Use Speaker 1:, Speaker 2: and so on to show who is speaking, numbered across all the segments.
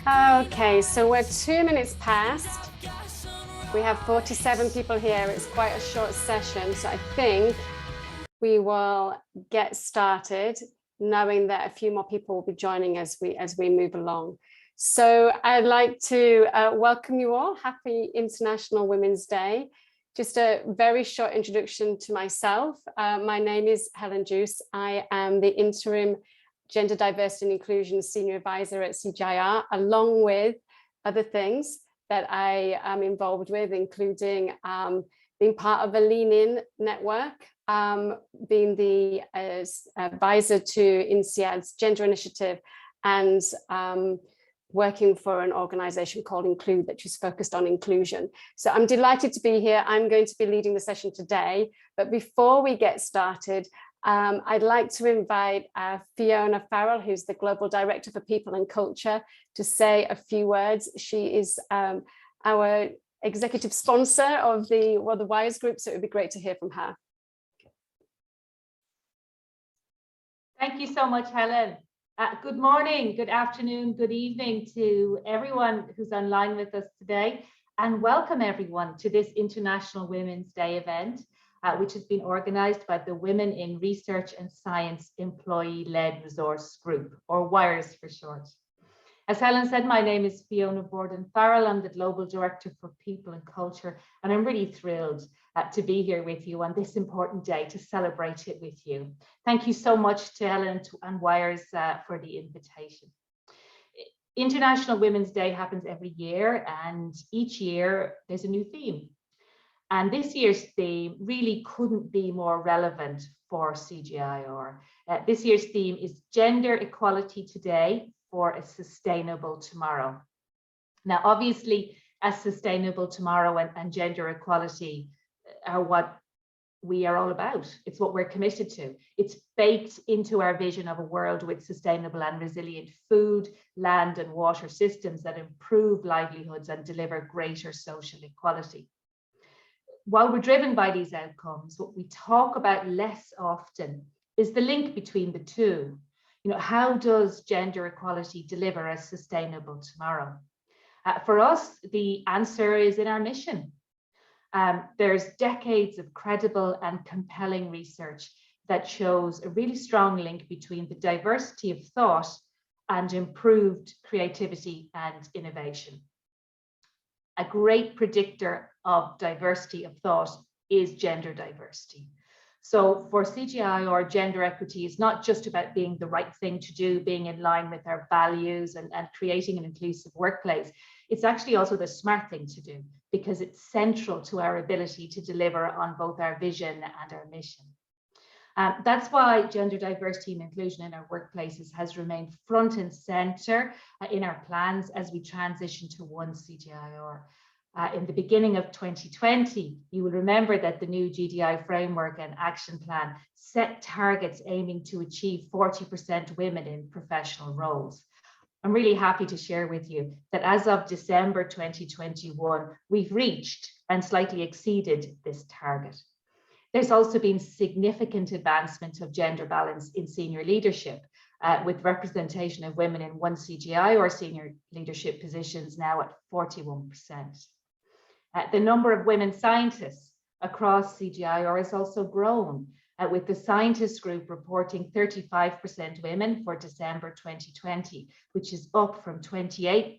Speaker 1: Okay, so we're 2 minutes past. We have 47 people here. It's quite a short session, so I think we will get started, knowing that a few more people will be joining as we move along. So I'd like to welcome you all. Happy International Women's Day. Just a very short introduction to myself. My name is Helen Juice. I am the interim Gender Diversity and Inclusion Senior Advisor at CGIAR, along with other things that I am involved with, including being part of a Lean In network, being the advisor to INSEAD's gender initiative, and working for an organization called Include, which is focused on inclusion. So I'm delighted to be here. I'm going to be leading the session today, but before we get started, I'd like to invite Fiona Farrell, who's the Global Director for People and Culture, to say a few words. She is our executive sponsor of the WIRES group, so it would be great to hear from her.
Speaker 2: Thank you so much, Helen. Good morning, good afternoon, good evening to everyone who's online with us today, and welcome everyone to this International Women's Day event, which has been organised by the Women in Research and Science Employee-Led Resource Group, or WIRES for short. As Helen said, my name is Fiona Borden-Farrell. I'm the Global Director for People and Culture, and I'm really thrilled to be here with you on this important day to celebrate it with you. Thank you so much to Helen and WIRES for the invitation. International Women's Day happens every year, and each year there's a new theme. And this year's theme really couldn't be more relevant for CGIAR. This year's theme is Gender Equality Today for a Sustainable Tomorrow. Now, obviously, a sustainable tomorrow and gender equality are what we are all about. It's what we're committed to. It's baked into our vision of a world with sustainable and resilient food, land, and water systems that improve livelihoods and deliver greater social equality. While we're driven by these outcomes, what we talk about less often is the link between the two. You know, how does gender equality deliver a sustainable tomorrow? For us, the answer is in our mission. There's decades of credible and compelling research that shows a really strong link between the diversity of thought and improved creativity and innovation. A great predictor of diversity of thought is gender diversity. So for CGIAR, gender equity is not just about being the right thing to do, being in line with our values and creating an inclusive workplace. It's actually also the smart thing to do because it's central to our ability to deliver on both our vision and our mission. That's why gender diversity and inclusion in our workplaces has remained front and center in our plans as we transition to one CGIAR. In the beginning of 2020, you will remember that the new GDI framework and action plan set targets aiming to achieve 40% women in professional roles. I'm really happy to share with you that as of December 2021, we've reached and slightly exceeded this target. There's also been significant advancement of gender balance in senior leadership, with representation of women in one CGI or senior leadership positions now at 41%. The number of women scientists across CGIAR has also grown, with the scientist group reporting 35% women for December 2020, which is up from 28%.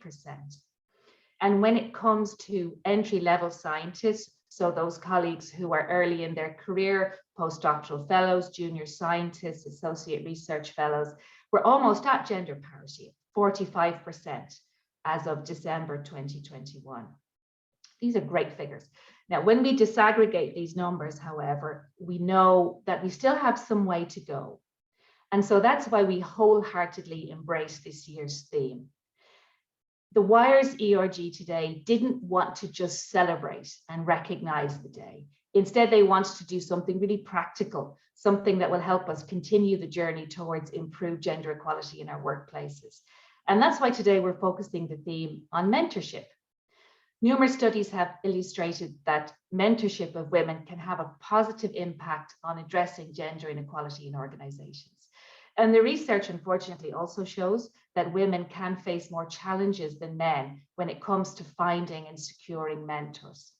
Speaker 2: And when it comes to entry-level scientists, so those colleagues who are early in their career, postdoctoral fellows, junior scientists, associate research fellows, we're almost at gender parity, 45% as of December 2021. These are great figures. Now, when we disaggregate these numbers, however, we know that we still have some way to go. And so that's why we wholeheartedly embrace this year's theme. The WIRES ERG today didn't want to just celebrate and recognize the day. Instead, they wanted to do something really practical, something that will help us continue the journey towards improved gender equality in our workplaces. And that's why today we're focusing the theme on mentorship. Numerous studies have illustrated that mentorship of women can have a positive impact on addressing gender inequality in organizations. And the research, unfortunately, also shows that women can face more challenges than men when it comes to finding and securing mentors.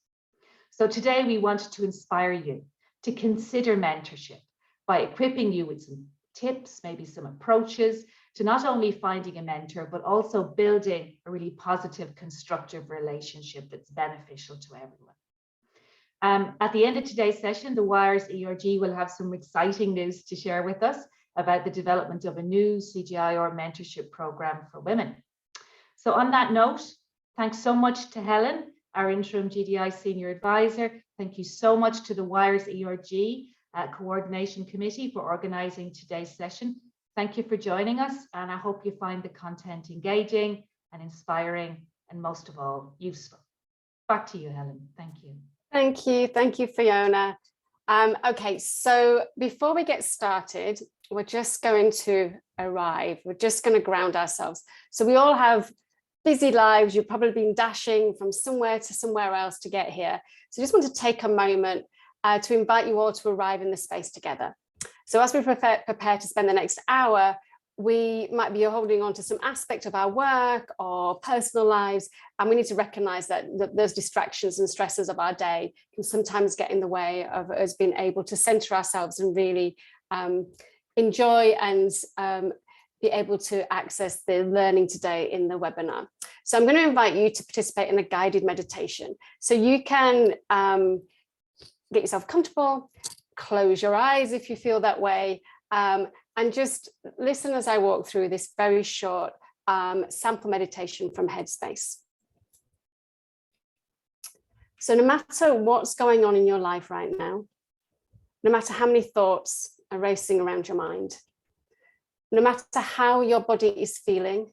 Speaker 2: So today we wanted to inspire you to consider mentorship by equipping you with some tips, maybe some approaches to not only finding a mentor, but also building a really positive, constructive relationship that's beneficial to everyone. At the end of today's session, the WIRES ERG will have some exciting news to share with us about the development of a new CGIAR mentorship program for women. So on that note, thanks so much to Helen, our interim GDI senior advisor. Thank you so much to the WIRES ERG coordination committee for organizing today's session. Thank you for joining us, and I hope you find the content engaging and inspiring, and most of all, useful. Back to you, Helen. Thank you.
Speaker 1: Thank you, Fiona. Okay, so before we get started, we're just going to arrive. We're just going to ground ourselves. So we all have busy lives. You've probably been dashing from somewhere to somewhere else to get here. So I just want to take a moment to invite you all to arrive in the space together. So as we prepare to spend the next hour, we might be holding on to some aspect of our work or personal lives, and we need to recognize that those distractions and stresses of our day can sometimes get in the way of us being able to center ourselves and really enjoy and be able to access the learning today in the webinar. So I'm going to invite you to participate in a guided meditation. So you can get yourself comfortable, close your eyes if you feel that way, and just listen as I walk through this very short sample meditation from Headspace. So no matter what's going on in your life right now, no matter how many thoughts are racing around your mind, no matter how your body is feeling,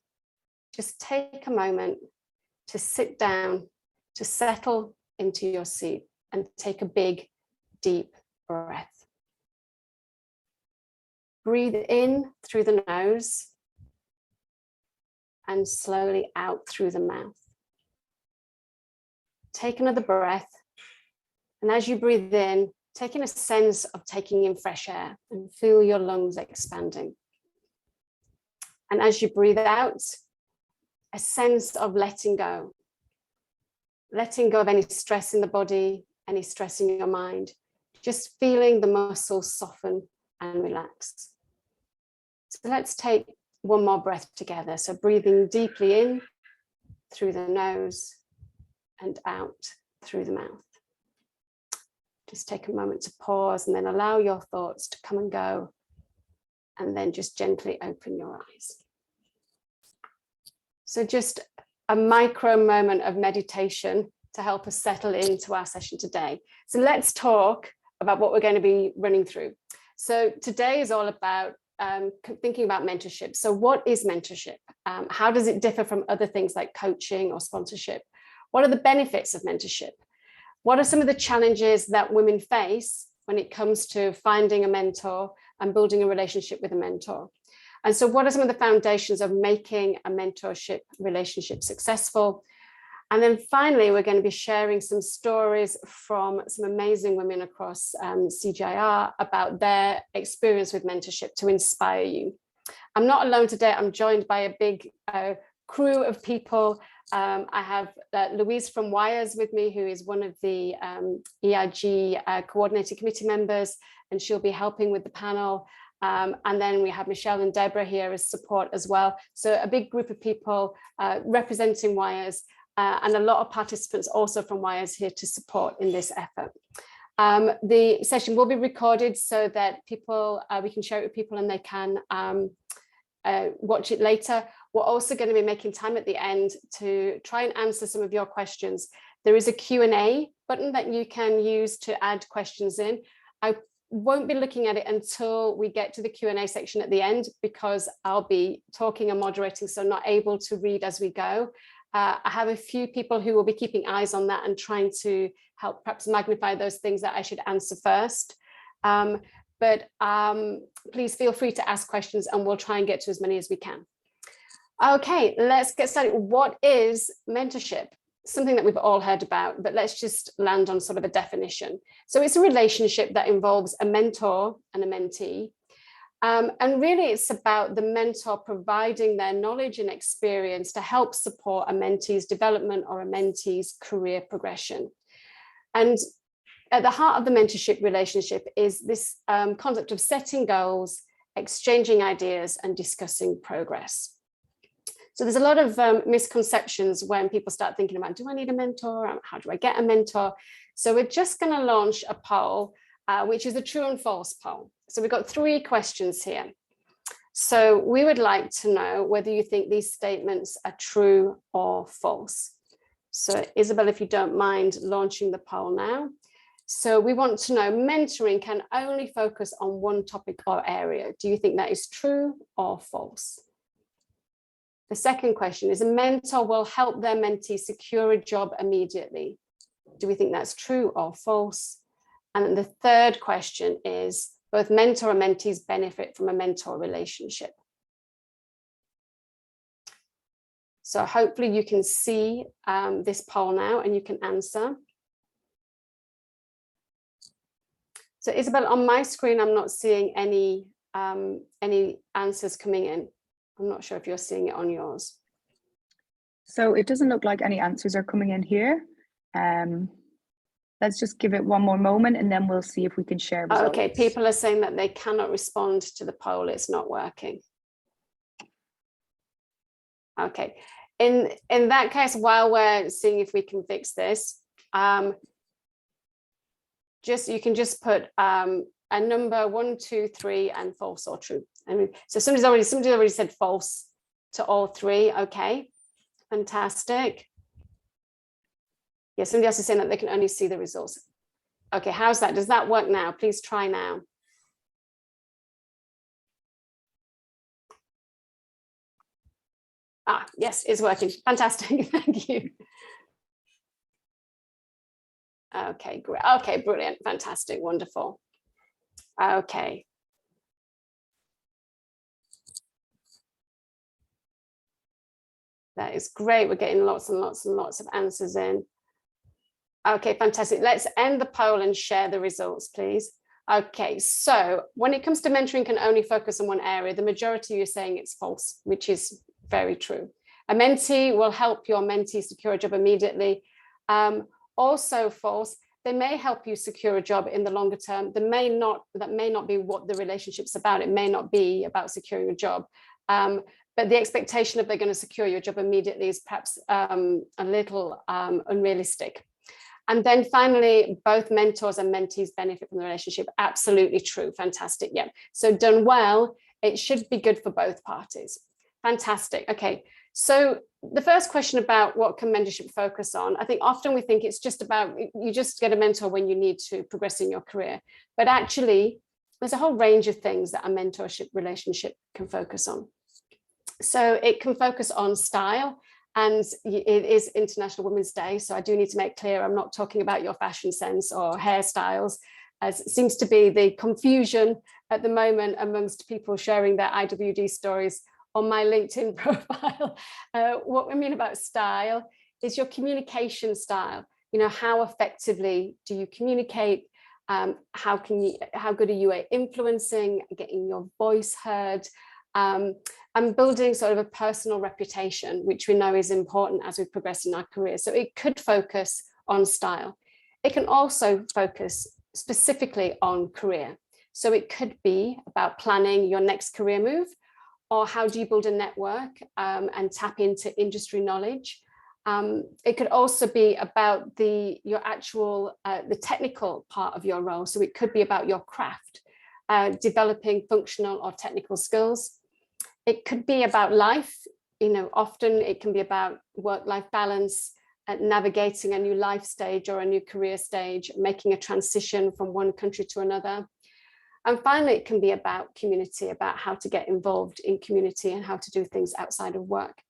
Speaker 1: just take a moment to sit down, to settle into your seat and take a big, deep breath. Breathe in through the nose and slowly out through the mouth. Take another breath, and as you breathe in, take in a sense of taking in fresh air and feel your lungs expanding. And as you breathe out, a sense of letting go of any stress in the body, any stress in your mind, just feeling the muscles soften and relax. So let's take one more breath together. So breathing deeply in through the nose and out through the mouth. Just take a moment to pause and then allow your thoughts to come and go, and then just gently open your eyes. So just a micro moment of meditation to help us settle into our session today. So let's talk about what we're going to be running through. So today is all about thinking about mentorship. So what is mentorship? How does it differ from other things like coaching or sponsorship? What are the benefits of mentorship? What are some of the challenges that women face when it comes to finding a mentor and building a relationship with a mentor? And so what are some of the foundations of making a mentorship relationship successful? And then finally, we're going to be sharing some stories from some amazing women across CGIAR about their experience with mentorship to inspire you. I'm not alone today. I'm joined by a big crew of people. I have Louise from WIRES with me, who is one of the ERG coordinating committee members, and she'll be helping with the panel. And then we have Michelle and Deborah here as support as well. So a big group of people representing WIRES. And a lot of participants also from WIRES here to support in this effort. The session will be recorded so that people, we can share it with people and they can watch it later. We're also going to be making time at the end to try and answer some of your questions. There is a Q&A button that you can use to add questions in. I won't be looking at it until we get to the Q&A section at the end, because I'll be talking and moderating, so not able to read as we go. I have a few people who will be keeping eyes on that and trying to help perhaps magnify those things that I should answer first. But please feel free to ask questions and we'll try and get to as many as we can. Okay, let's get started. What is mentorship? Something that we've all heard about, but let's just land on sort of a definition. So it's a relationship that involves a mentor and a mentee. And really it's about the mentor providing their knowledge and experience to help support a mentee's development or a mentee's career progression. And at the heart of the mentorship relationship is this concept of setting goals, exchanging ideas, and discussing progress. So there's a lot of misconceptions when people start thinking about, do I need a mentor? How do I get a mentor? So we're just going to launch a poll, which is a true and false poll. So we've got 3 questions here. So we would like to know whether you think these statements are true or false. So Isabel, if you don't mind launching the poll now. So we want to know, mentoring can only focus on one topic or area. Do you think that is true or false? The second question is, a mentor will help their mentee secure a job immediately. Do we think that's true or false? And then the third question is, both mentor and mentees benefit from a mentor relationship. So hopefully you can see this poll now and you can answer. So Isabel, on my screen, I'm not seeing any answers coming in. I'm not sure if you're seeing it on yours.
Speaker 3: So it doesn't look like any answers are coming in here. Let's just give it one more moment and then we'll see if we can share results.
Speaker 1: Okay, people are saying that they cannot respond to the poll. It's not working. Okay, in that case, while we're seeing if we can fix this, you can just put a number 1, 2, 3 and false or true. And so somebody's already said false to all 3. Okay, fantastic. Yeah, somebody else is saying that they can only see the results. Okay, how's that? Does that work now? Please try now. Yes, it's working. Fantastic. Thank you. Okay, great. Okay, brilliant. Fantastic. Wonderful. Okay. That is great. We're getting lots and lots and lots of answers in. Okay, fantastic. Let's end the poll and share the results, please. Okay, so when it comes to mentoring can only focus on one area, the majority of you are saying it's false, which is very true. A mentee will help your mentee secure a job immediately. Also false, they may help you secure a job in the longer term. That may not be what the relationship's about. It may not be about securing a job. But the expectation of they're going to secure your job immediately is perhaps a little unrealistic. And then finally, both mentors and mentees benefit from the relationship. Absolutely true. Fantastic. Yeah. So done well, it should be good for both parties. Fantastic. Okay. So the first question about what can mentorship focus on, I think often we think it's just about, you just get a mentor when you need to progress in your career. But actually, there's a whole range of things that a mentorship relationship can focus on. So it can focus on style. And it is International Women's Day, so I do need to make clear I'm not talking about your fashion sense or hairstyles, as it seems to be the confusion at the moment amongst people sharing their IWD stories on my LinkedIn profile. What I mean about style is your communication style. You know, how effectively do you communicate? How good are you at influencing, getting your voice heard? And building sort of a personal reputation, which we know is important as we progress in our career. So it could focus on style. It can also focus specifically on career. So it could be about planning your next career move, or how do you build a network and tap into industry knowledge. It could also be about the technical part of your role. So it could be about your craft, developing functional or technical skills. It could be about life, you know, often it can be about work-life balance, navigating a new life stage or a new career stage, making a transition from one country to another. And finally, it can be about community, about how to get involved in community and how to do things outside of work.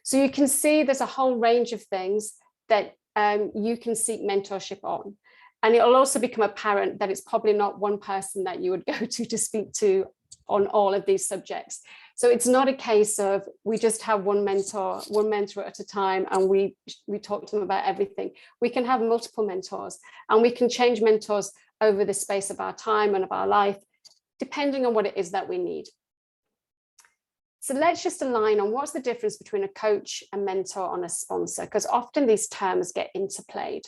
Speaker 1: So you can see there's a whole range of things that you can seek mentorship on. And it'll also become apparent that it's probably not one person that you would go to speak to on all of these subjects. So it's not a case of we just have one mentor at a time and we talk to them about everything. We can have multiple mentors and we can change mentors over the space of our time and of our life, depending on what it is that we need. So let's just align on what's the difference between a coach, a mentor, and a sponsor, because often these terms get interplayed.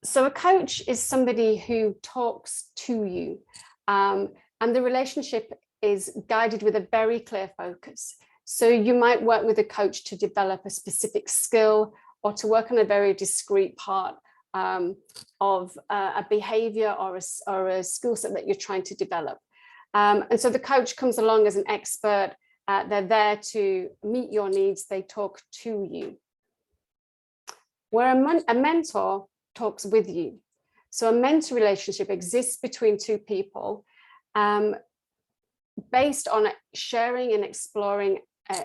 Speaker 1: So a coach is somebody who talks to you, and the relationship is guided with a very clear focus. So you might work with a coach to develop a specific skill or to work on a very discrete part of a behavior or a skill set that you're trying to develop. And so the coach comes along as an expert. They're there to meet your needs. They talk to you. Where a mentor talks with you. So a mentor relationship exists between two people based on sharing and exploring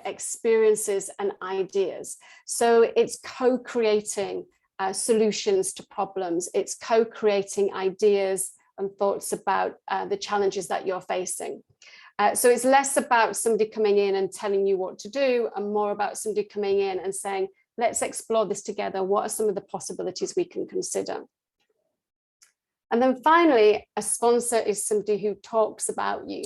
Speaker 1: experiences and ideas. So it's co-creating solutions to problems. It's co-creating ideas and thoughts about the challenges that you're facing. So it's less about somebody coming in and telling you what to do and more about somebody coming in and saying, let's explore this together. What are some of the possibilities we can consider? And then finally, a sponsor is somebody who talks about you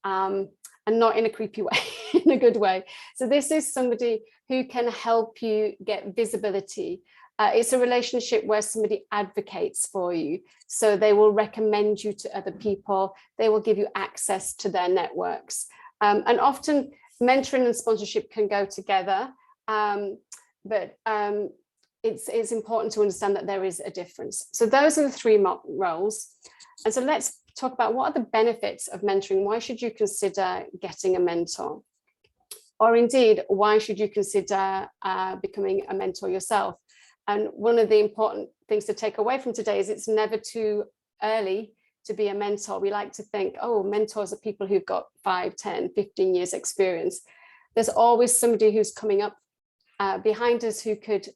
Speaker 1: and not in a creepy way, in a good way. So this is somebody who can help you get visibility. It's a relationship where somebody advocates for you. So they will recommend you to other people. They will give you access to their networks. And often mentoring and sponsorship can go together. But it's important to understand that there is a difference. So those are the three roles. And so let's talk about what are the benefits of mentoring. Why should you consider getting a mentor? Or indeed, why should you consider becoming a mentor yourself? And one of the important things to take away from today is it's never too early to be a mentor. We like to think, oh, mentors are people who've got 5, 10, 15 years experience. There's always somebody who's coming up behind us who could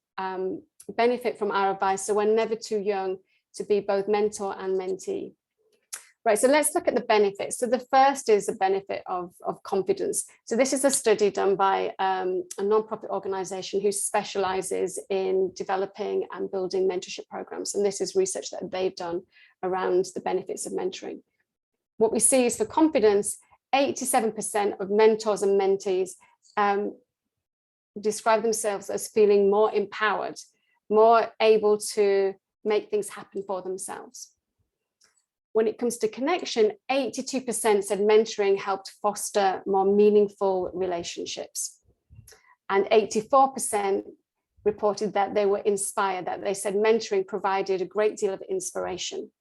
Speaker 1: benefit from our advice. So we're never too young to be both mentor and mentee. Right, so let's look at the benefits. So the first is the benefit of confidence. So this is a study done by a nonprofit organization who specializes in developing and building mentorship programs. And this is research that they've done around the benefits of mentoring. What we see is for confidence, 87% of mentors and mentees describe themselves as feeling more empowered, more able to make things happen for themselves. When it comes to connection, 82% said mentoring helped foster more meaningful relationships. And 84% reported that they were inspired, that they said mentoring provided a great deal of inspiration.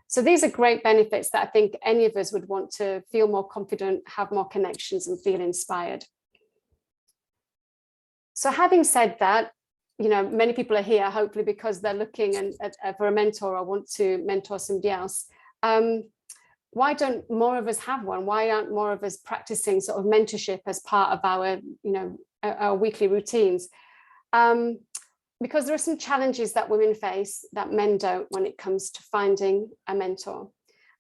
Speaker 1: So these are great benefits that I think any of us would want to feel more confident, have more connections and feel inspired. So having said that, you know, many people are here hopefully because they're looking for a mentor or want to mentor somebody else. Why don't more of us have one? Why aren't more of us practicing sort of mentorship as part of our, you know, our weekly routines? Because there are some challenges that women face that men don't when it comes to finding a mentor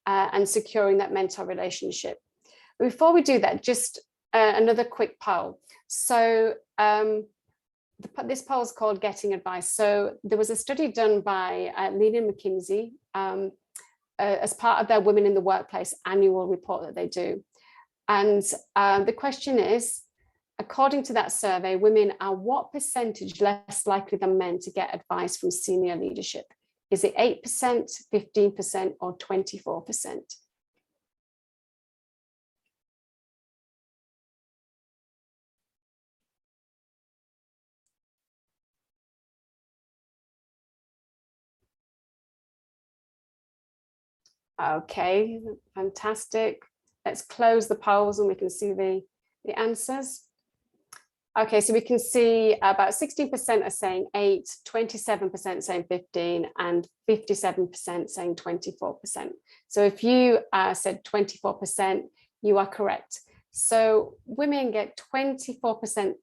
Speaker 1: and securing that mentor relationship. Before we do that, just another quick poll. So this poll is called Getting Advice. So there was a study done by Leland McKinsey as part of their Women in the Workplace annual report that they do. And the question is, according to that survey, women are what percentage less likely than men to get advice from senior leadership? Is it 8%, 15%, or 24%? Okay, fantastic. Let's close the polls and we can see the answers. Okay, so we can see about 16% are saying 8, 27% saying 15, and 57% saying 24%. So if you said 24%, you are correct. So women get 24%,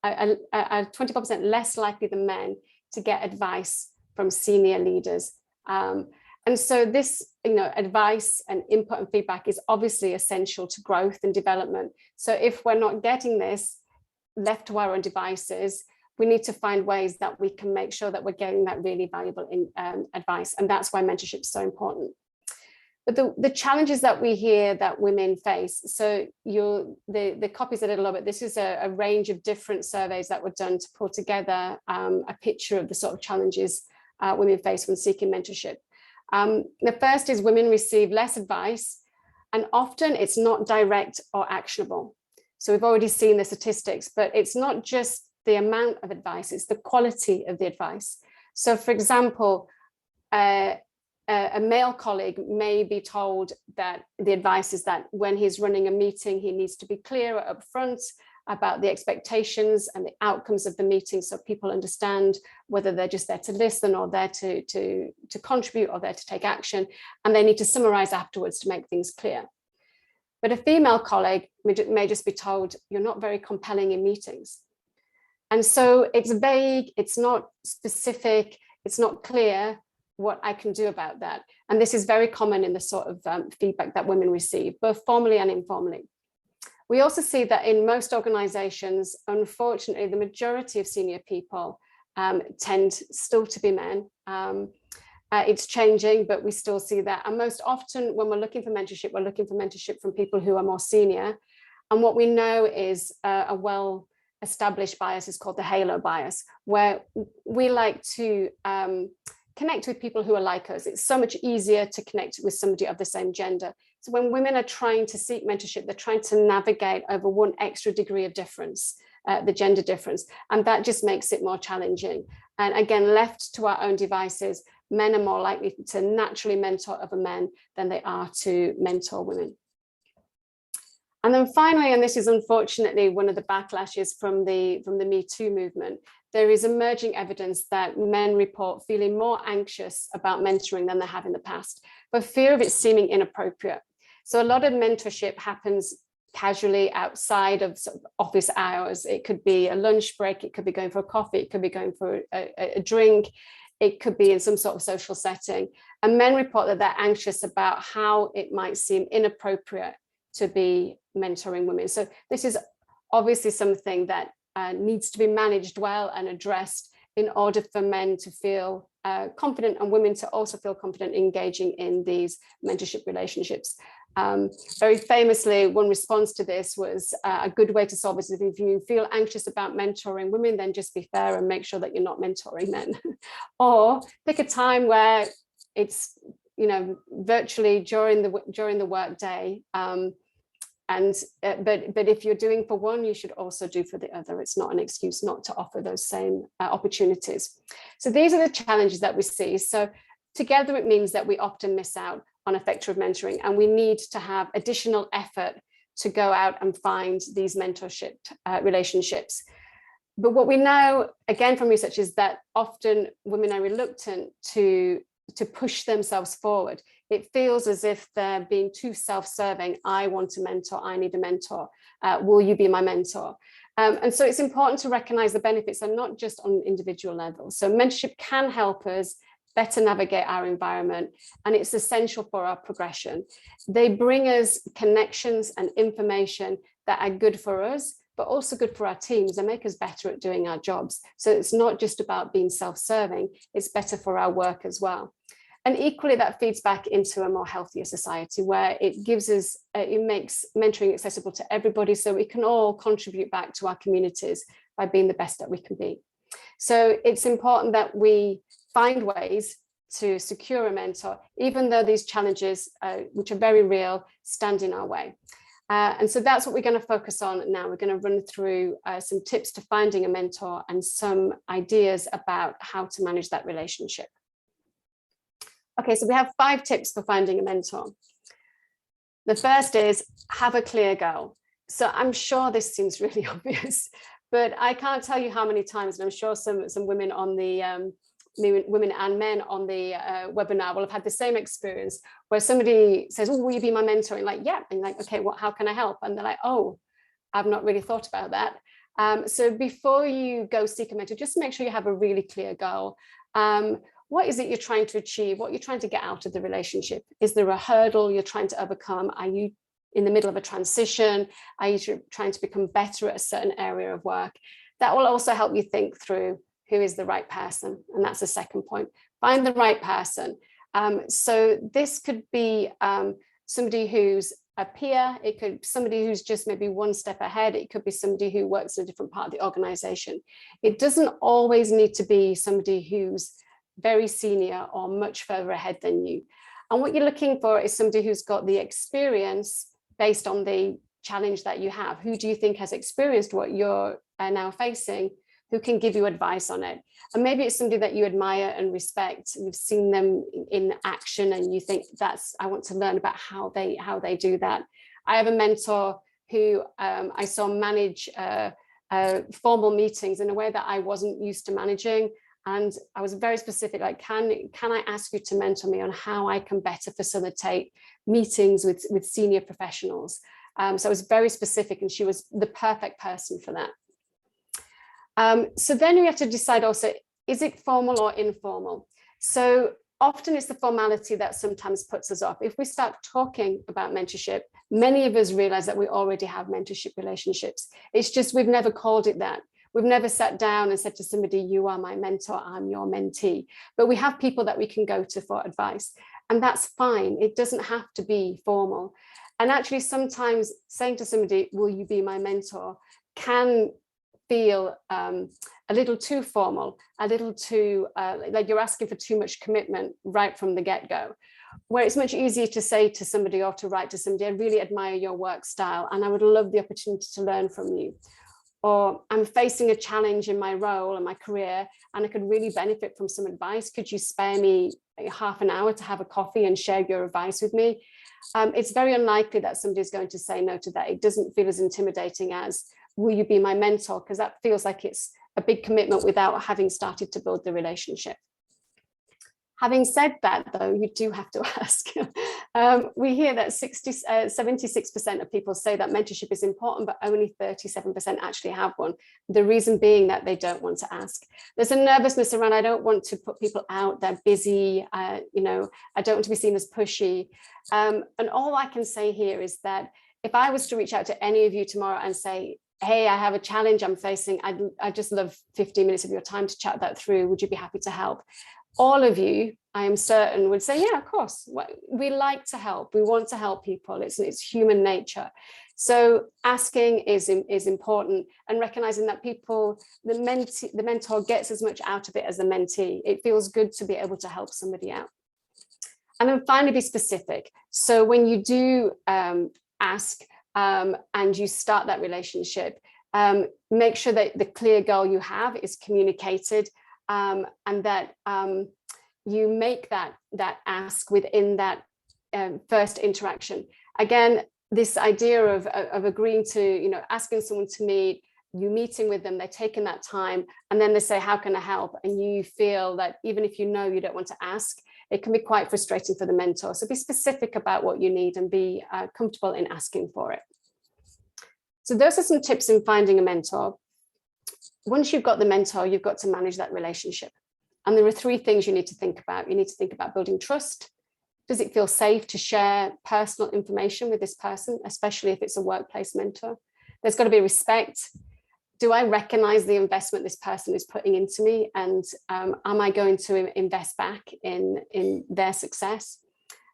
Speaker 1: 24% less likely than men to get advice from senior leaders. And so this, you know, advice and input and feedback is obviously essential to growth and development. So if we're not getting this, left to our own devices, we need to find ways that we can make sure that we're getting that really valuable advice. And that's why mentorship is so important. But the challenges that we hear that women face, so the copy's a little bit, this is a range of different surveys that were done to pull together a picture of the sort of challenges women face when seeking mentorship. The first is women receive less advice, and often it's not direct or actionable. So we've already seen the statistics, but it's not just the amount of advice, it's the quality of the advice. So for example, a male colleague may be told that the advice is that when he's running a meeting, he needs to be clearer up front about the expectations and the outcomes of the meeting, so people understand whether they're just there to listen or there to contribute or there to take action, and they need to summarize afterwards to make things clear. But a female colleague may just be told, you're not very compelling in meetings. And so it's vague, it's not specific, it's not clear what I can do about that. And this is very common in the sort of feedback that women receive, both formally and informally. We also see that in most organizations, unfortunately, the majority of senior people tend still to be men. It's changing, but we still see that. And most often when we're looking for mentorship from people who are more senior. And what we know is a well-established bias is called the halo bias, where we like to connect with people who are like us. It's so much easier to connect with somebody of the same gender. So when women are trying to seek mentorship, they're trying to navigate over one extra degree of difference, the gender difference, and that just makes it more challenging. And again, left to our own devices, men are more likely to naturally mentor other men than they are to mentor women. And then finally, and this is unfortunately one of the backlashes from the Me Too movement, there is emerging evidence that men report feeling more anxious about mentoring than they have in the past, for fear of it seeming inappropriate. So a lot of mentorship happens casually outside of, sort of office hours. It could be a lunch break, it could be going for a coffee, it could be going for a drink, it could be in some sort of social setting. And men report that they're anxious about how it might seem inappropriate to be mentoring women. So this is obviously something that needs to be managed well and addressed in order for men to feel confident and women to also feel confident engaging in these mentorship relationships. Very famously, one response to this was a good way to solve this is if you feel anxious about mentoring women, then just be fair and make sure that you're not mentoring men. Or pick a time where it's, you know, virtually during the work day. But if you're doing for one, you should also do for the other. It's not an excuse not to offer those same opportunities. So these are the challenges that we see. So together, it means that we often miss out on effective mentoring, and we need to have additional effort to go out and find these mentorship relationships. But what we know, again, from research is that often women are reluctant to push themselves forward. It feels as if they're being too self-serving. I want a mentor, I need a mentor. Will you be my mentor? And so it's important to recognize the benefits are not just on an individual level. So mentorship can help us better navigate our environment, and it's essential for our progression. They bring us connections and information that are good for us, but also good for our teams. They make us better at doing our jobs. So it's not just about being self-serving, it's better for our work as well. And equally, that feeds back into a more healthier society where it gives us, it makes mentoring accessible to everybody, so we can all contribute back to our communities by being the best that we can be. So it's important that we find ways to secure a mentor, even though these challenges, which are very real, stand in our way. And so that's what we're going to focus on now. We're going to run through some tips to finding a mentor and some ideas about how to manage that relationship. Okay, so we have 5 tips for finding a mentor. The first is have a clear goal. So I'm sure this seems really obvious, but I can't tell you how many times, and I'm sure some women on the women and men on the webinar will have had the same experience where somebody says, oh, will you be my mentor? And like, yeah, and like, okay, how can I help? And they're like, oh, I've not really thought about that. So before you go seek a mentor, just make sure you have a really clear goal. What is it you're trying to achieve? What you're trying to get out of the relationship? Is there a hurdle you're trying to overcome? Are you in the middle of a transition? Are you trying to become better at a certain area of work? That will also help you think through who is the right person. And that's the second point. Find the right person. So this could be somebody who's a peer. It could be somebody who's just maybe one step ahead. It could be somebody who works in a different part of the organization. It doesn't always need to be somebody who's very senior or much further ahead than you. And what you're looking for is somebody who's got the experience based on the challenge that you have. Who do you think has experienced what you're now facing? Who can give you advice on it? And maybe it's somebody that you admire and respect. You've seen them in action and you think I want to learn about how they do that. I have a mentor who I saw manage formal meetings in a way that I wasn't used to managing. And I was very specific, like, can I ask you to mentor me on how I can better facilitate meetings with senior professionals? So I was very specific, and she was the perfect person for that. So then we have to decide also, is it formal or informal? So often it's the formality that sometimes puts us off. If we start talking about mentorship, many of us realize that we already have mentorship relationships. It's just we've never called it that. We've never sat down and said to somebody, you are my mentor, I'm your mentee. But we have people that we can go to for advice. And that's fine. It doesn't have to be formal. And actually, sometimes saying to somebody, will you be my mentor, can feel a little too formal, a little too, like you're asking for too much commitment right from the get-go. Where it's much easier to say to somebody or to write to somebody, I really admire your work style and I would love the opportunity to learn from you. Or I'm facing a challenge in my role and my career and I could really benefit from some advice. Could you spare me half an hour to have a coffee and share your advice with me? It's very unlikely that somebody's going to say no to that. It doesn't feel as intimidating as, will you be my mentor? Because that feels like it's a big commitment without having started to build the relationship. Having said that, though, you do have to ask. We hear that 76% of people say that mentorship is important, but only 37% actually have one. The reason being that they don't want to ask. There's a nervousness around, I don't want to put people out, they're busy, I don't want to be seen as pushy. And all I can say here is that if I was to reach out to any of you tomorrow and say, hey, I have a challenge I'm facing, I'd just love 15 minutes of your time to chat that through, would you be happy to help? All of you, I am certain, would say, yeah, of course. We like to help. We want to help people. It's human nature. So asking is important, and recognizing that the mentor gets as much out of it as the mentee. It feels good to be able to help somebody out. And then finally, be specific. So when you do ask and you start that relationship, make sure that the clear goal you have is communicated, and that you make that ask within that first interaction. Again, this idea of agreeing to, asking someone to meet, you meeting with them, they're taking that time, and then they say, how can I help? And you feel that even if you don't want to ask, it can be quite frustrating for the mentor. So be specific about what you need and be comfortable in asking for it. So those are some tips in finding a mentor. Once you've got the mentor, you've got to manage that relationship. And there are three things you need to think about. You need to think about building trust. Does it feel safe to share personal information with this person, especially if it's a workplace mentor? There's got to be respect. Do I recognize the investment this person is putting into me? And am I going to invest back in their success?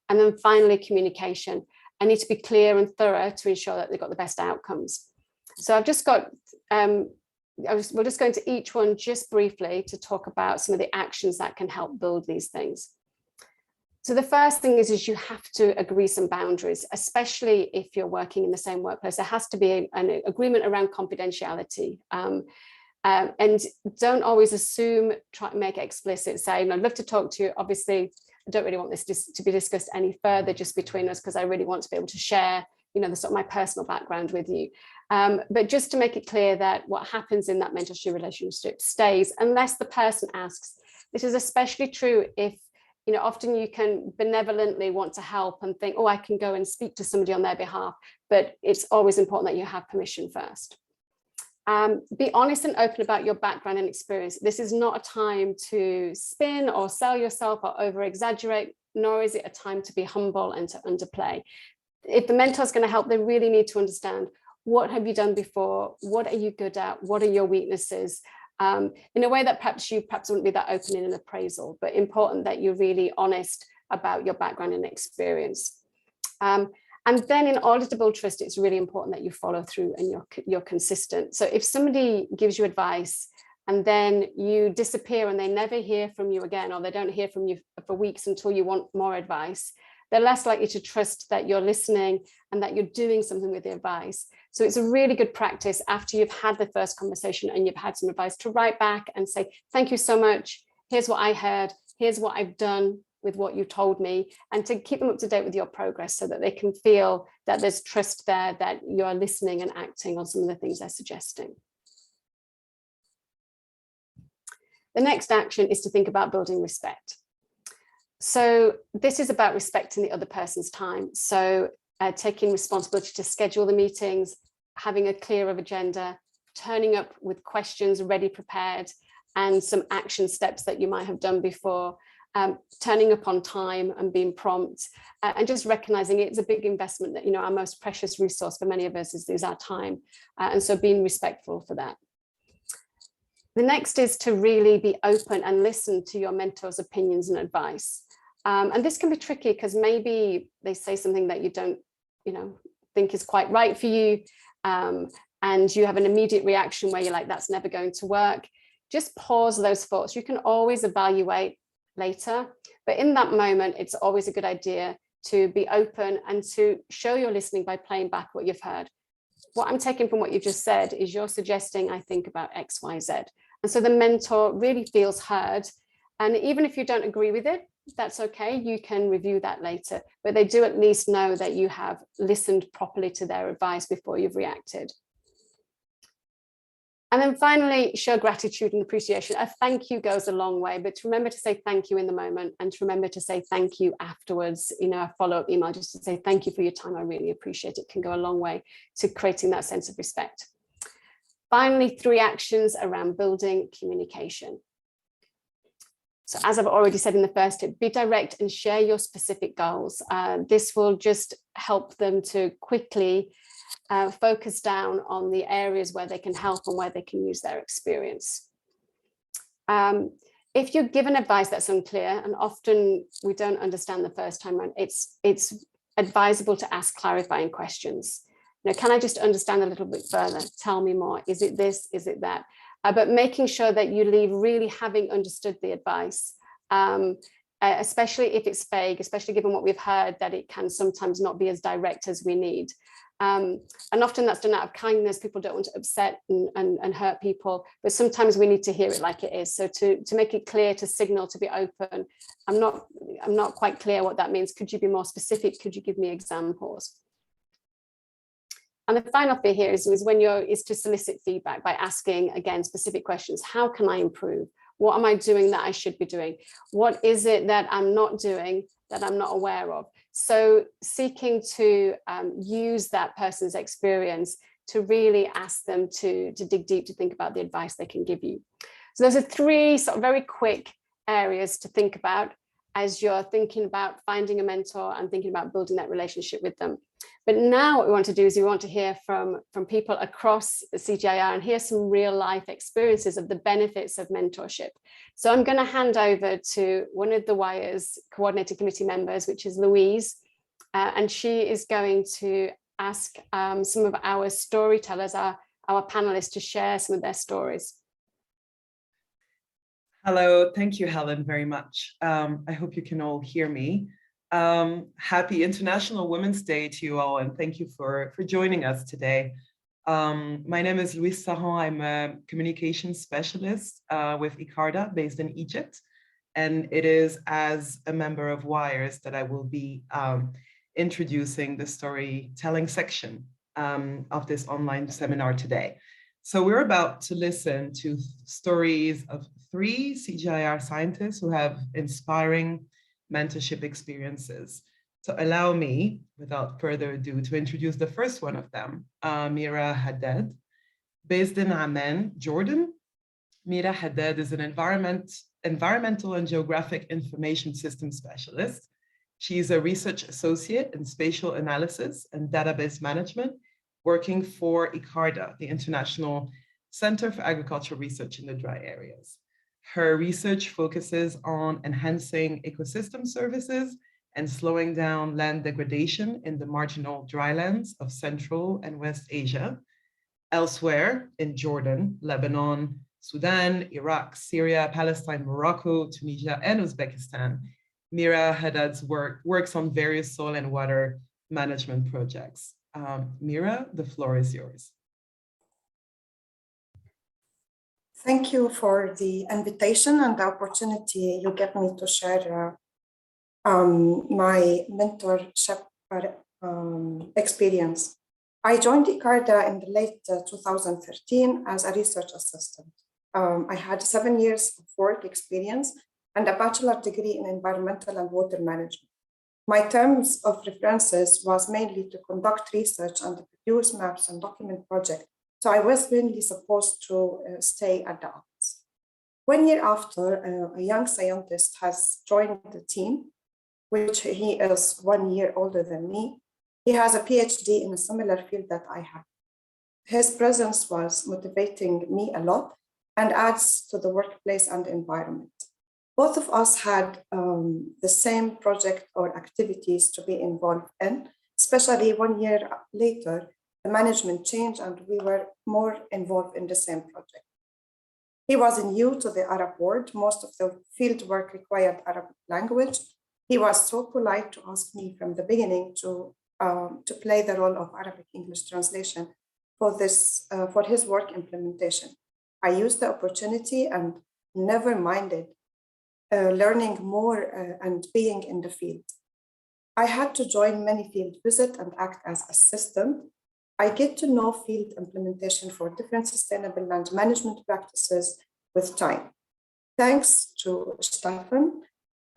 Speaker 1: And then finally, communication. I need to be clear and thorough to ensure that they've got the best outcomes. So I've just got, we're just going to each one just briefly to talk about some of the actions that can help build these things. So the first thing is you have to agree some boundaries, especially if you're working in the same workplace. There has to be an agreement around confidentiality. And don't always assume, try to make it explicit, say, I'd love to talk to you. Obviously, I don't really want this to be discussed any further just between us, because I really want to be able to share, the sort of my personal background with you. But just to make it clear that what happens in that mentorship relationship stays unless the person asks. This is especially true if, often you can benevolently want to help and think, oh, I can go and speak to somebody on their behalf, but it's always important that you have permission first. Be honest and open about your background and experience. This is not a time to spin or sell yourself or over exaggerate, nor is it a time to be humble and to underplay. If the mentor is going to help, they really need to understand What have you done before? What are you good at? What are your weaknesses? In a way that perhaps wouldn't be that open in an appraisal, but important that you're really honest about your background and experience. And then in order to build trust, it's really important that you follow through and you're consistent. So if somebody gives you advice and then you disappear and they never hear from you again, or they don't hear from you for weeks until you want more advice, they're less likely to trust that you're listening and that you're doing something with the advice. So it's a really good practice after you've had the first conversation and you've had some advice to write back and say, thank you so much. Here's what I heard. Here's what I've done with what you told me, and to keep them up to date with your progress so that they can feel that there's trust there, that you're listening and acting on some of the things they're suggesting. The next action is to think about building respect. So this is about respecting the other person's time. So taking responsibility to schedule the meetings, having a clearer agenda, turning up with questions ready, prepared, and some action steps that you might have done before. Turning up on time and being prompt, and just recognizing it's a big investment that, our most precious resource for many of us is our time. And so being respectful for that. The next is to really be open and listen to your mentor's opinions and advice. And this can be tricky because maybe they say something that you don't, think is quite right for you. And you have an immediate reaction where you're like, that's never going to work. Just pause those thoughts. You can always evaluate later, but in that moment, it's always a good idea to be open and to show you're listening by playing back what you've heard. What I'm taking from what you just said is you're suggesting I think about X, Y, Z. And so the mentor really feels heard. And even if you don't agree with it, that's okay. You can review that later, but they do at least know that you have listened properly to their advice before you've reacted. And then finally, show gratitude and appreciation. A thank you goes a long way, but to remember to say thank you in the moment and to remember to say thank you afterwards, a follow-up email just to say thank you for your time. I really appreciate it. Can go a long way to creating that sense of respect. Finally, 3 actions around building communication. So as I've already said in the first tip, be direct and share your specific goals. This will just help them to quickly focus down on the areas where they can help and where they can use their experience. If you're given advice that's unclear, and often we don't understand the first time around, it's advisable to ask clarifying questions. Can I just understand a little bit further? Tell me more. Is it this? Is it that? But making sure that you leave really having understood the advice, especially if it's vague, especially given what we've heard, that it can sometimes not be as direct as we need. And often that's done out of kindness. People don't want to upset and hurt people, but sometimes we need to hear it like it is. So to make it clear, to signal, to be open. I'm not quite clear what that means. Could you be more specific? Could you give me examples? And the final bit here is to solicit feedback by asking, again, specific questions. How can I improve? What am I doing that I should be doing? What is it that I'm not doing that I'm not aware of? So seeking to use that person's experience to really ask them to dig deep, to think about the advice they can give you. So those are 3 sort of very quick areas to think about as you're thinking about finding a mentor and thinking about building that relationship with them. But now what we want to do is we want to hear from people across the CGIAR and hear some real life experiences of the benefits of mentorship. So I'm going to hand over to one of the WIRE's coordinating committee members, which is Louise, and she is going to ask some of our storytellers, our panelists, to share some of their stories.
Speaker 4: Hello, thank you, Helen, very much. I hope you can all hear me. Happy International Women's Day to you all, and thank you for joining us today. My name is Louise Saran. I'm a communications specialist with ICARDA based in Egypt, and it is as a member of WIRES that I will be introducing the storytelling section of this online seminar today. So we're about to listen to stories of 3 CGIAR scientists who have inspiring mentorship experiences. So allow me, without further ado, to introduce the first one of them, Mira Haddad. Based in Amman, Jordan, Mira Haddad is an environmental and geographic information system specialist. She's a research associate in spatial analysis and database management working for ICARDA, the International Center for Agricultural Research in the Dry Areas. Her research focuses on enhancing ecosystem services and slowing down land degradation in the marginal drylands of Central and West Asia. Elsewhere in Jordan, Lebanon, Sudan, Iraq, Syria, Palestine, Morocco, Tunisia, and Uzbekistan, Mira Haddad's works on various soil and water management projects. Mira, the floor is yours.
Speaker 5: Thank you for the invitation and the opportunity you gave me to share my mentorship experience. I joined ICARDA in the late 2013 as a research assistant. I had 7 years of work experience and a bachelor degree in environmental and water management. My terms of references was mainly to conduct research and produce maps and document projects. So I was mainly supposed to stay at the office. 1 year after, a young scientist has joined the team, which he is 1 year older than me. He has a PhD in a similar field that I have. His presence was motivating me a lot and adds to the workplace and environment. Both of us had the same project or activities to be involved in, especially 1 year later, the management changed and we were more involved in the same project. He was new to the Arab world. Most of the field work required Arabic language. He was so polite to ask me from the beginning to play the role of Arabic-English translation for his work implementation. I used the opportunity and never minded learning more and being in the field. I had to join many field visits and act as assistant. I get to know field implementation for different sustainable land management practices with time. Thanks to Stefan,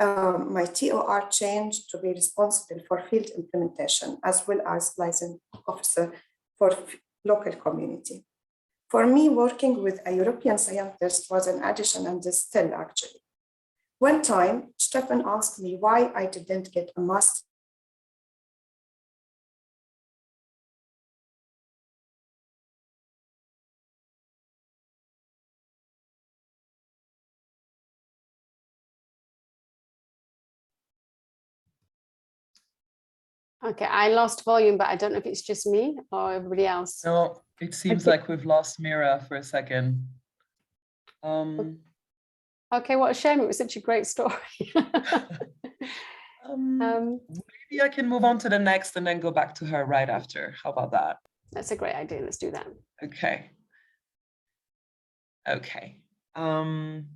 Speaker 5: my TOR changed to be responsible for field implementation as well as liaison officer for local community. For me, working with a European scientist was an addition and is still actually. One time, Stefan asked me why I didn't get a master.
Speaker 1: Okay, I lost volume, but I don't know if it's just me or everybody else.
Speaker 4: No, it seems like we've lost Mira for a second.
Speaker 1: Okay, what a shame. It was such a great story.
Speaker 4: Maybe I can move on to the next and then go back to her right after. How about that?
Speaker 1: That's a great idea. Let's do that.
Speaker 4: Okay. Okay. So I'm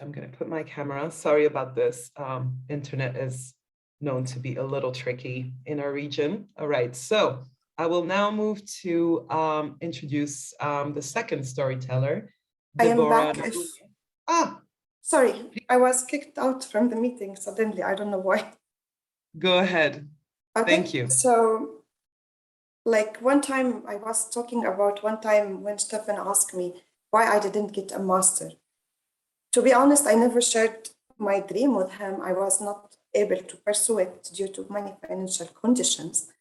Speaker 4: going to put my camera. Sorry about this. Internet is known to be a little tricky in our region. All right. So I will now move to introduce the second storyteller.
Speaker 5: I am
Speaker 4: Deborah.
Speaker 5: back. Sorry, I was kicked out from the meeting suddenly. I don't know why.
Speaker 4: Go ahead.
Speaker 5: Okay.
Speaker 4: Thank you.
Speaker 5: So, like one time I was talking about one time when Stefan asked me why I didn't get a master. To be honest, I never shared my dream with him. I was not able to pursue it due to many financial conditions.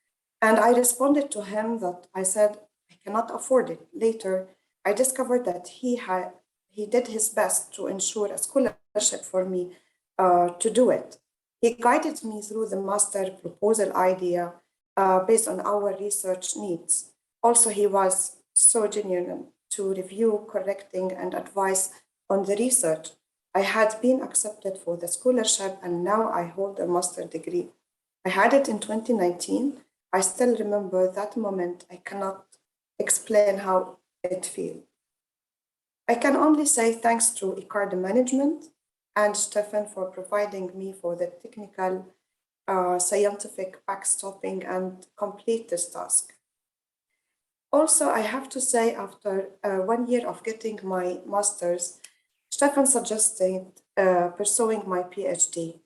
Speaker 5: And I responded to him that I said, I cannot afford it. Later, I discovered that he did his best to ensure a scholarship for me to do it. He guided me through the master proposal idea based on our research needs. Also, he was so genuine to review, correcting, and advise on the research. I had been accepted for the scholarship and now I hold a master's degree. I had it in 2019. I still remember that moment. I cannot explain how it feels. I can only say thanks to ICARDA management and Stefan for providing me for the technical, scientific backstopping and complete this task. Also, I have to say after 1 year of getting my master's, Stefan suggested pursuing my PhD.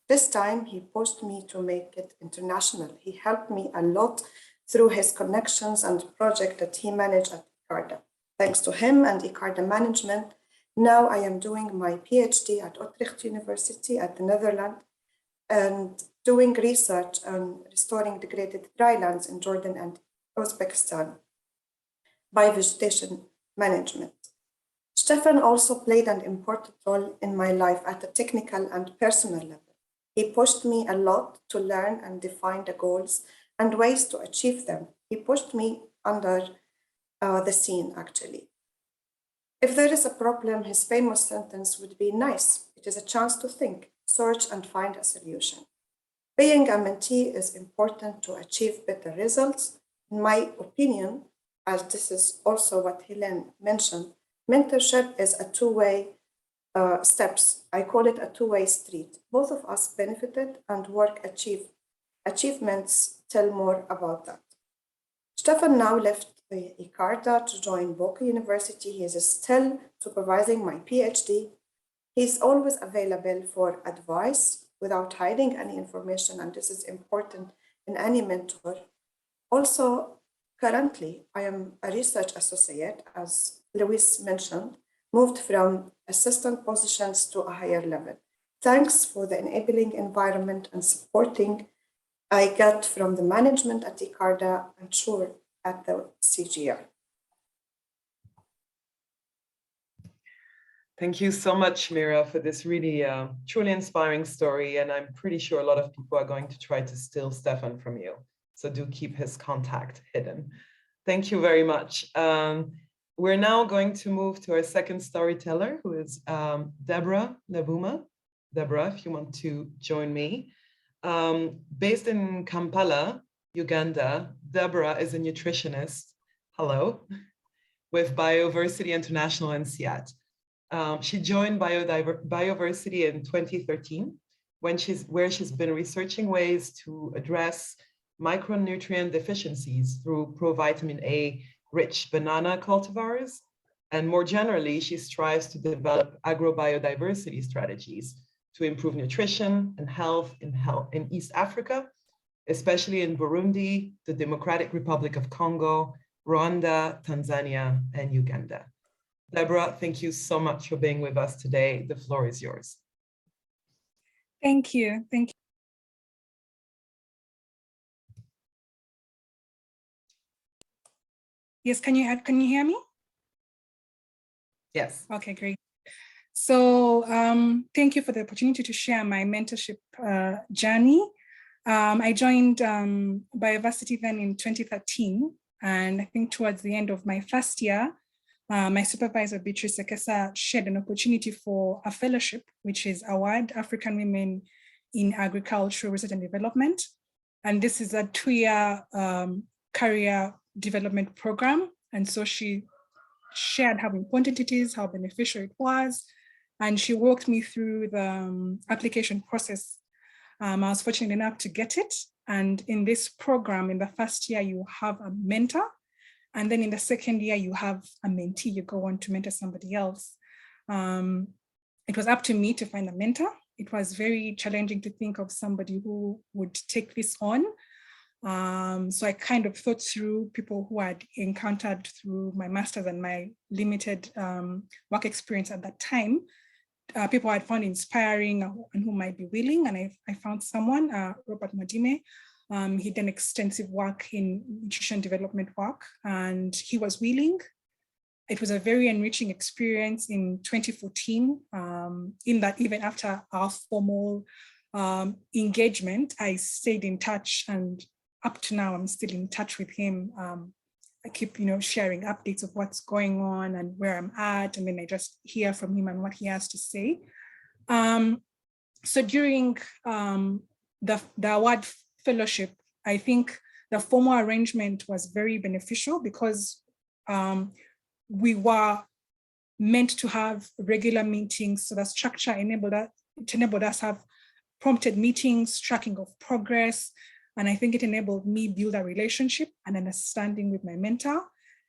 Speaker 5: This time he pushed me to make it international. He helped me a lot through his connections and project that he managed at ICARDA. Thanks to him and ICARDA management, now I am doing my PhD at Utrecht University at the Netherlands and doing research on restoring degraded drylands in Jordan and Uzbekistan by vegetation management. Stefan also played an important role in my life at a technical and personal level. He pushed me a lot to learn and define the goals and ways to achieve them. He pushed me under the scene, actually. If there is a problem, his famous sentence would be nice. It is a chance to think, search, and find a solution. Being a mentee is important to achieve better results. In my opinion, as this is also what Helen mentioned, mentorship is a two-way steps. I call it a two-way street. Both of us benefited and work achievements tell more about that. Stefan now left ICARTA to join Boca University. He is still supervising my PhD. He's always available for advice without hiding any information, and this is important in any mentor. Also, currently, I am a research associate, as Luis mentioned, moved from assistant positions to a higher level. Thanks for the enabling environment and supporting I got from the management at ICARTA and sure at the CGIAR.
Speaker 4: Thank you so much, Mira, for this really truly inspiring story. And I'm pretty sure a lot of people are going to try to steal Stefan from you. So do keep his contact hidden. Thank you very much. We're now going to move to our second storyteller, who is Deborah Nabuma. Deborah, if you want to join me. Based in Kampala, Uganda, Deborah is a nutritionist, hello, with Bioversity International in Seattle. She joined Bioversity in 2013, where she's been researching ways to address micronutrient deficiencies through provitamin A rich banana cultivars. And more generally, she strives to develop agrobiodiversity strategies to improve nutrition and health in East Africa, especially in Burundi, the Democratic Republic of Congo, Rwanda, Tanzania, and Uganda. Deborah, thank you so much for being with us today. The floor is yours.
Speaker 6: Thank you. Thank you. Yes, can you hear me?
Speaker 4: Yes.
Speaker 6: Okay, great. So thank you for the opportunity to share my mentorship journey. I joined Bioversity then in 2013, and I think towards the end of my first year, my supervisor, Beatrice Ekesa, shared an opportunity for a fellowship, which is Award African Women in Agricultural Research and Development. And this is a 2-year career development program. And so she shared how important it is, how beneficial it was. And she walked me through the application process. I was fortunate enough to get it. And in this program, in the first year, you have a mentor. And then in the second year, you have a mentee, you go on to mentor somebody else. It was up to me to find a mentor. It was very challenging to think of somebody who would take this on. So I kind of thought through people who I'd encountered through my master's and my limited work experience at that time, people I'd found inspiring and who might be willing. And I found someone, Robert Madime. He done extensive work in nutrition development work, and he was willing. It was a very enriching experience in 2014, in that even after our formal engagement, I stayed in touch, and up to now, I'm still in touch with him. I keep, sharing updates of what's going on and where I'm at, and then I just hear from him and what he has to say. So during the award fellowship, I think the formal arrangement was very beneficial because we were meant to have regular meetings. So the structure enabled us to have prompted meetings, tracking of progress. And I think it enabled me build a relationship and understanding with my mentor,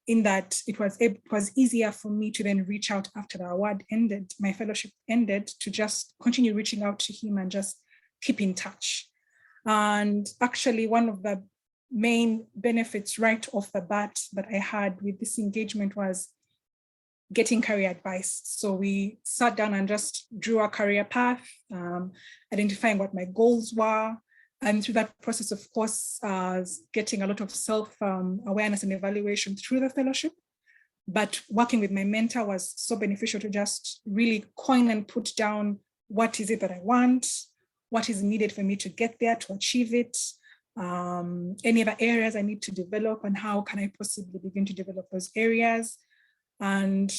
Speaker 6: in that it was easier for me to then reach out after the award ended, my fellowship ended, to just continue reaching out to him and just keep in touch. And actually, one of the main benefits right off the bat that I had with this engagement was getting career advice. So we sat down and just drew a career path, identifying what my goals were, And through that process, of course, getting a lot of self-awareness and evaluation through the fellowship. But working with my mentor was so beneficial to just really coin and put down what is it that I want, what is needed for me to get there, to achieve it, any other areas I need to develop, and how can I possibly begin to develop those areas. And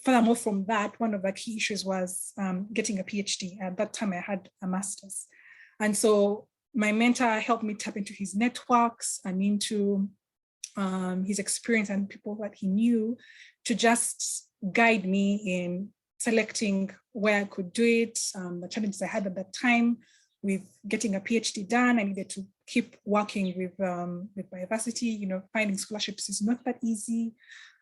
Speaker 6: furthermore from that, one of the key issues was getting a PhD. At that time, I had a master's. And so my mentor helped me tap into his networks and into his experience and people that he knew to just guide me in selecting where I could do it, the challenges I had at that time with getting a PhD done. I needed to keep working with biodiversity. You know, finding scholarships is not that easy,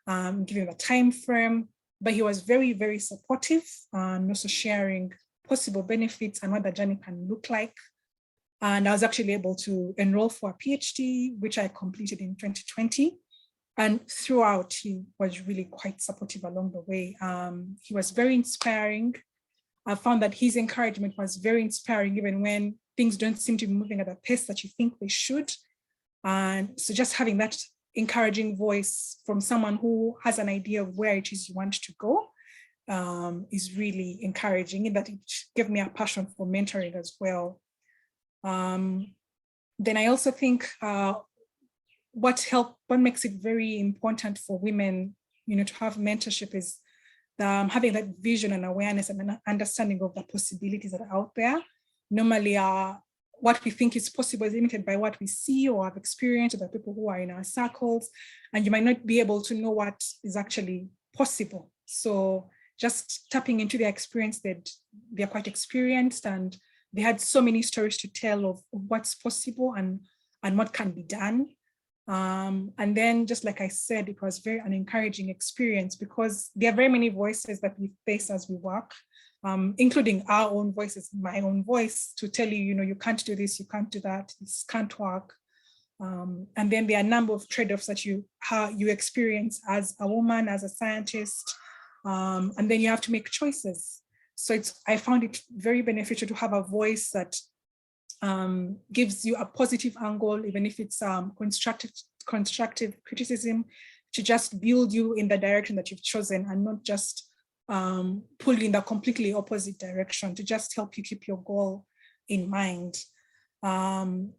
Speaker 6: given the time frame, but he was very, very supportive and also sharing possible benefits and what the journey can look like. And I was actually able to enroll for a PhD, which I completed in 2020. And throughout, he was really quite supportive along the way. He was very inspiring. I found that his encouragement was very inspiring, even when things don't seem to be moving at the pace that you think they should. And so just having that encouraging voice from someone who has an idea of where it is you want to go is really encouraging, in that it gave me a passion for mentoring as well. Then I also think what makes it very important for women, you know, to have mentorship is having that vision and awareness and an understanding of the possibilities that are out there. Normally, what we think is possible is limited by what we see or have experienced, or the people who are in our circles, and you might not be able to know what is actually possible. So just tapping into their experience, they're quite experienced, and they had so many stories to tell of what's possible and what can be done. And then, just like I said, it was an encouraging experience, because there are very many voices that we face as we work, including our own voices, my own voice, to tell you, you know, you can't do this, you can't do that, this can't work. And then there are a number of trade-offs that you experience as a woman, as a scientist, and then you have to make choices. So I found it very beneficial to have a voice that gives you a positive angle, even if it's constructive criticism, to just build you in the direction that you've chosen, and not just pull you in the completely opposite direction, to just help you keep your goal in mind. And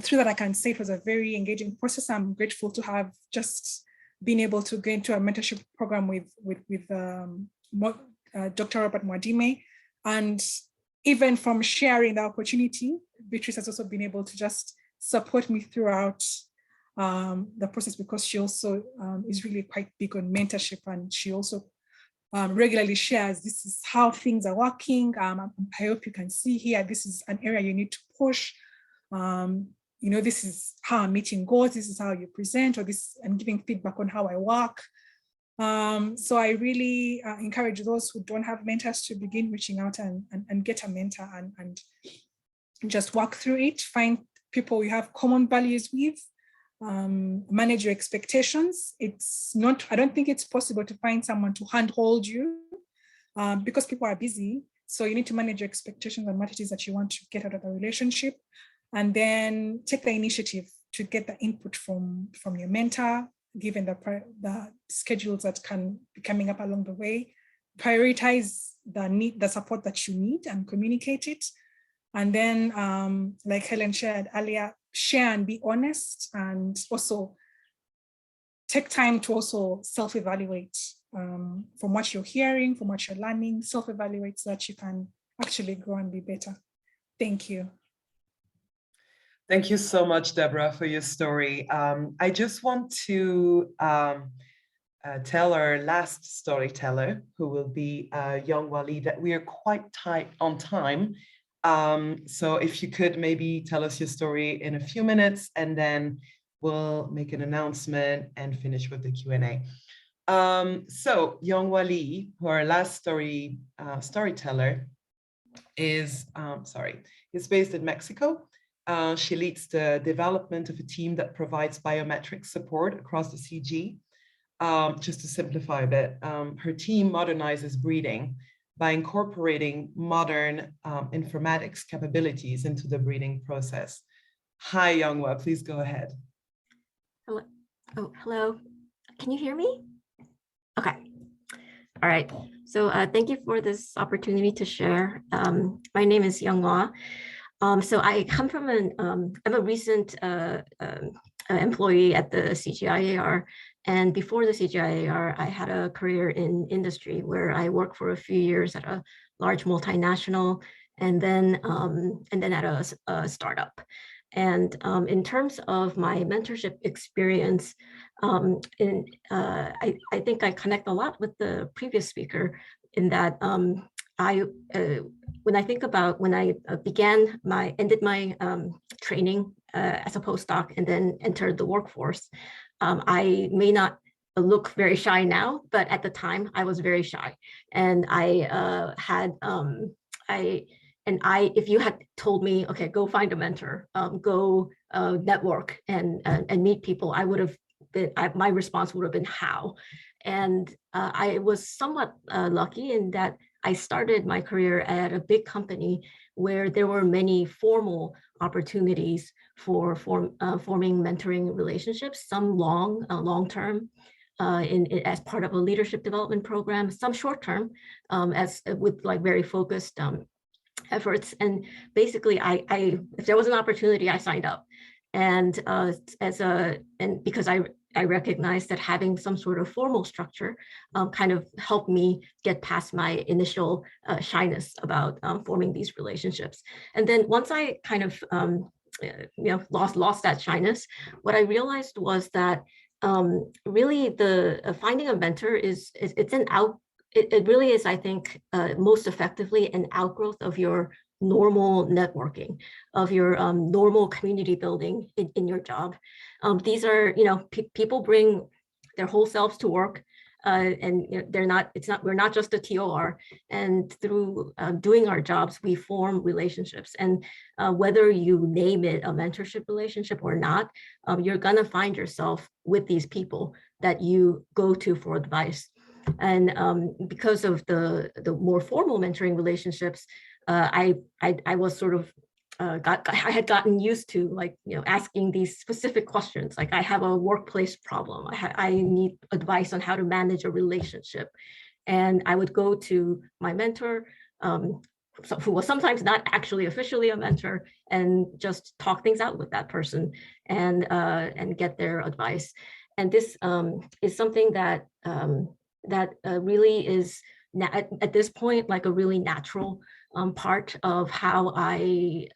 Speaker 6: through that, I can say it was a very engaging process. I'm grateful to have just been able to go into a mentorship program with Dr. Robert Mwadime, and even from sharing the opportunity, Beatrice has also been able to just support me throughout the process, because she also is really quite big on mentorship, and she also regularly shares, this is how things are working. I hope you can see here, this is an area you need to push. You know, this is how I'm meeting goals, this is how you present, or this, and giving feedback on how I work. So I really encourage those who don't have mentors to begin reaching out and get a mentor, and just work through it. Find people you have common values with, manage your expectations. I don't think it's possible to find someone to handhold you because people are busy. So you need to manage your expectations and what it is that you want to get out of the relationship, and then take the initiative to get the input from your mentor, given the schedules that can be coming up along the way. Prioritize the support that you need and communicate it. And then, like Helen shared earlier, share and be honest, and also take time to also self-evaluate from what you're hearing, from what you're learning, self-evaluate so that you can actually grow and be better. Thank you.
Speaker 4: Thank you so much, Deborah, for your story. I just want to tell our last storyteller, who will be Yangwa Lee, that we are quite tight on time. So if you could maybe tell us your story in a few minutes, and then we'll make an announcement and finish with the Q&A. So Yangwa Lee, who our last storyteller, is based in Mexico. She leads the development of a team that provides biometric support across the CG. Just to simplify a bit, her team modernizes breeding by incorporating modern informatics capabilities into the breeding process. Hi, Yangwa, please go ahead.
Speaker 7: Hello. Oh, hello. Can you hear me? Okay. All right. So thank you for this opportunity to share. My name is Yangwa. So I come from I'm a recent employee at the CGIAR. And before the CGIAR, I had a career in industry where I worked for a few years at a large multinational and then at a startup. And in terms of my mentorship experience, I think I connect a lot with the previous speaker in that when I think about when I ended my training as a postdoc and then entered the workforce, I may not look very shy now, but at the time I was very shy, and if you had told me, okay, go find a mentor, go network and meet people, I would have been, my response would have been how. And I was somewhat lucky in that I started my career at a big company where there were many formal opportunities for forming mentoring relationships, some long-term as part of a leadership development program, some short-term with like very focused efforts. And basically, if there was an opportunity, I signed up. And because I recognized that having some sort of formal structure kind of helped me get past my initial shyness about forming these relationships. And then once I kind of lost that shyness, what I realized was that really the finding a mentor it really is, I think, most effectively an outgrowth of your normal networking, of your normal community building in your job. These are, people bring their whole selves to work, and we're not just a TOR. And through doing our jobs, we form relationships. And whether you name it a mentorship relationship or not, you're gonna find yourself with these people that you go to for advice. And because of the more formal mentoring relationships, I was sort of I had gotten used to asking these specific questions. Like, I have a workplace problem. I need advice on how to manage a relationship, and I would go to my mentor, who was sometimes not actually officially a mentor, and just talk things out with that person and get their advice. And this is something that really is at this point like a really natural part of how I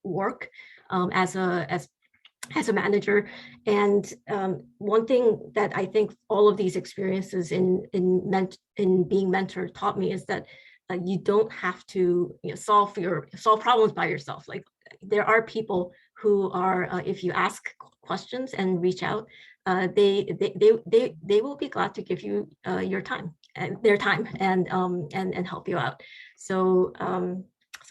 Speaker 7: work as a manager. And one thing that I think all of these experiences in being mentored taught me is that you don't have to solve problems by yourself. Like, there are people who are, if you ask questions and reach out, they will be glad to give you your time and their time and help you out. So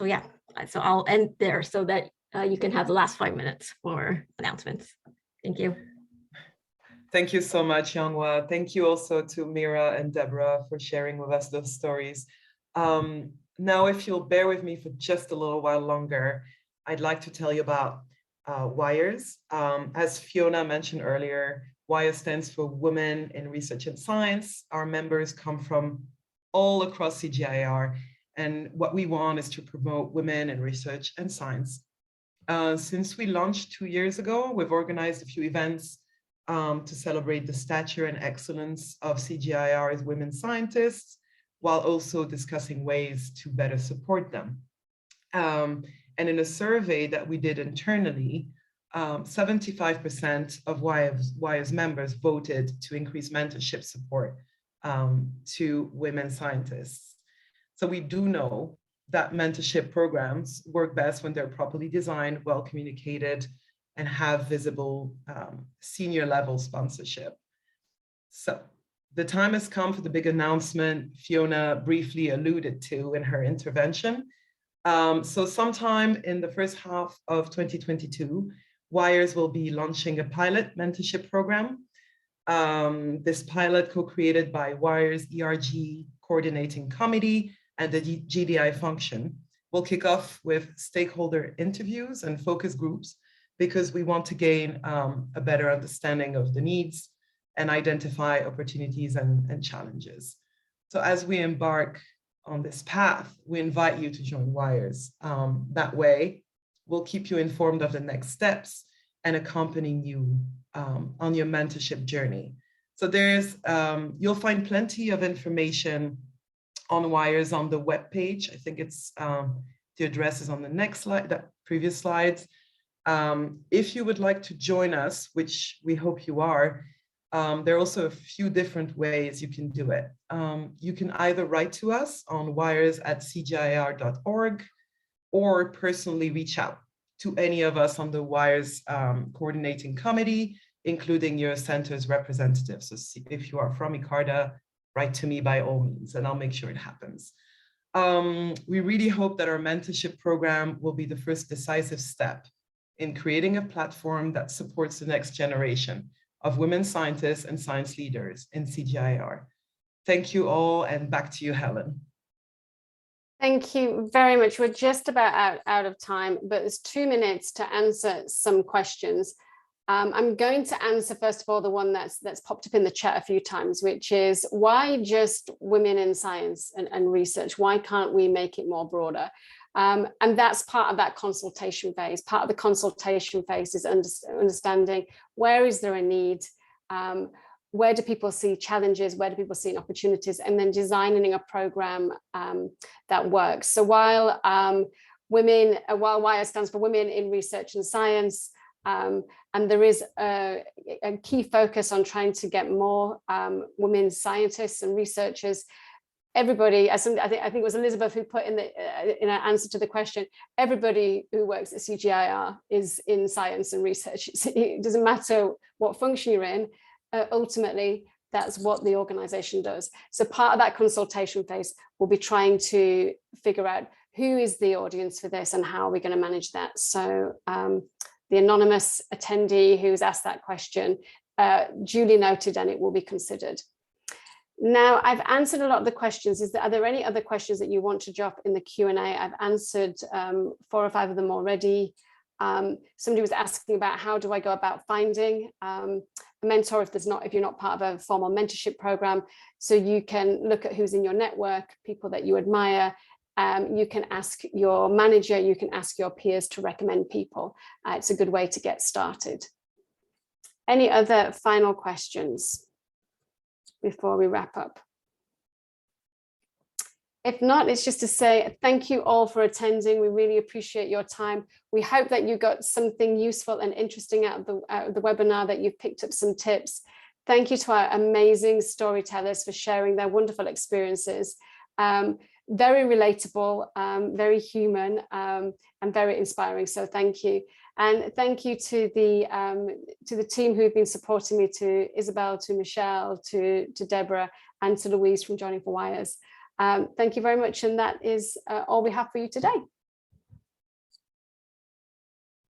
Speaker 7: yeah, so I'll end there so that you can have the last 5 minutes for announcements. Thank you.
Speaker 4: Thank you so much, Yangwa. Thank you also to Mira and Deborah for sharing with us those stories. Now, if you'll bear with me for just a little while longer, I'd like to tell you about WIRES. As Fiona mentioned earlier, WIRES stands for Women in Research and Science. Our members come from all across CGIAR, and what we want is to promote women in research and science. Since we launched 2 years ago, we've organized a few events to celebrate the stature and excellence of CGIAR as women scientists, while also discussing ways to better support them. And in a survey that we did internally, 75% of WIRES members voted to increase mentorship support to women scientists. So we do know that mentorship programs work best when they're properly designed, well communicated, and have visible senior level sponsorship. So the time has come for the big announcement Fiona briefly alluded to in her intervention. So sometime in the first half of 2022, WIRES will be launching a pilot mentorship program. This pilot, co-created by WIRES ERG Coordinating Committee, and the GDI function. We'll kick off with stakeholder interviews and focus groups because we want to gain a better understanding of the needs and identify opportunities and challenges. So as we embark on this path, we invite you to join WIRES. That way, we'll keep you informed of the next steps and accompanying you on your mentorship journey. So you'll find plenty of information on WIRES on the webpage. I think it's the address is on the next slide, the previous slides. If you would like to join us, which we hope you are, there are also a few different ways you can do it. You can either write to us on wires@cgiar.org or personally reach out to any of us on the WIRES coordinating committee, including your center's representatives. So if you are from ICARDA, write to me by all means, and I'll make sure it happens. We really hope that our mentorship program will be the first decisive step in creating a platform that supports the next generation of women scientists and science leaders in CGIAR. Thank you all, and back to you, Helen.
Speaker 1: Thank you very much. We're just about out of time, but there's 2 minutes to answer some questions. I'm going to answer, first of all, the one that's popped up in the chat a few times, which is why just women in science and research? Why can't we make it more broader? And that's part of that consultation phase. Part of the consultation phase is understanding where is there a need, where do people see challenges, where do people see opportunities, and then designing a program that works. So while WIRE stands for Women in Research and Science, and there is a key focus on trying to get more women scientists and researchers. Everybody, I think it was Elizabeth who put in an answer to the question, everybody who works at CGIAR is in science and research. It doesn't matter what function you're in, ultimately, that's what the organization does. So part of that consultation phase will be trying to figure out who is the audience for this and how are we going to manage that. So the anonymous attendee who's asked that question, duly noted, and it will be considered. Now, I've answered a lot of the questions. Are there any other questions that you want to drop in the Q&A? I've answered 4 or 5 of them already. Somebody was asking about how do I go about finding a mentor if you're not part of a formal mentorship program. So you can look at who's in your network, people that you admire. You can ask your manager, you can ask your peers to recommend people. It's a good way to get started. Any other final questions before we wrap up? If not, it's just to say thank you all for attending. We really appreciate your time. We hope that you got something useful and interesting out of the webinar, that you've picked up some tips. Thank you to our amazing storytellers for sharing their wonderful experiences. Very relatable, very human, and very inspiring. So thank you. And thank you to the team who've been supporting me, to Isabel, to Michelle, to Deborah, and to Louise from Joining for WIRES. Thank you very much. And that is all we have for you today.